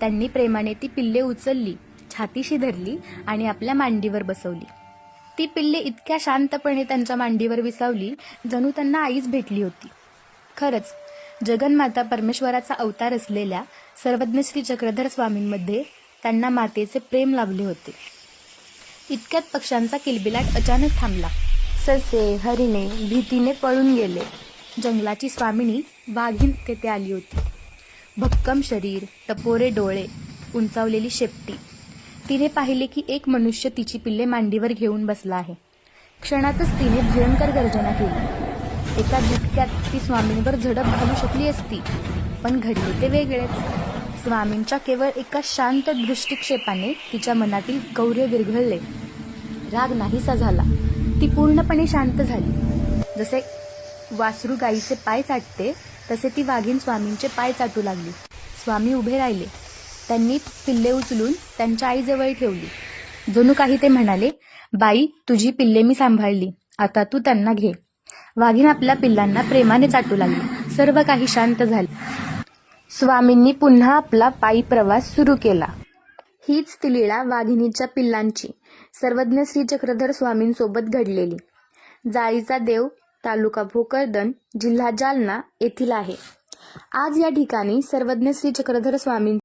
त्यांनी प्रेमाने ती पिल्ले उचलली, छातीशी धरली आणि आपल्या मांडीवर बसवली. ती पिल्ले इतक्या शांतपणे त्यांच्या मांडीवर विसावली, जणू त्यांना आईच भेटली होती. खरंच जगन्माता परमेश्वराचा अवतार असलेल्या सर्वज्ञ श्री चक्रधर स्वामींमध्ये त्यांना मातेचे प्रेम लाभले होते. इतक्यात पक्ष्यांचा किलबिलाट अचानक थांबला. ससे, हरिणे भीतीने पळून गेले. जंगलाची स्वामिनी वाघीण तेथे आली होती. भक्कम शरीर, टपोरे डोळे, उंचावलेली शेपटी. तिने पाहिले की एक मनुष्य तिची पिल्ले मांडीवर घेऊन बसला आहे. क्षणातच तिने भयंकर गर्जना केली. एका झटक्यात ती स्वामींवर झडप घालू शकली असती, पण घडले ते वेगळेच. स्वामींच्या केवळ एका शांत दृष्टिक्षेपाने तिच्या मनातील गौर्य विरघळले. राग नाहीसा झाला. ती पूर्णपणे शांत झाली. जसे वासरू गाईचे पाय चाटते तसे ती वाघीण स्वामींचे पाय चाटू लागली. स्वामी उभे राहिले. त्यांनी पिल्ले उचलून त्यांच्या आईजवळ ठेवली. जणू काही ते म्हणाले, बाई, तुझी पिल्ले मी सांभाळली, आता तू त्यांना घे. वाघीण आपल्या पिल्लांना प्रेमाने चाटू लागली. सर्व काही शांत झाले. स्वामींनी पुन्हा आपला पायी प्रवास सुरू केला. हीच ती लीळा वाघिणीच्या पिल्लांची सर्वज्ञ श्री चक्रधर स्वामींसोबत घडलेली. जाळीचा देव, तालुका भोकरदन, जिल्हा जालना येथील आहे. आज या ठिकाणी सर्वज्ञ श्री चक्रधर स्वामी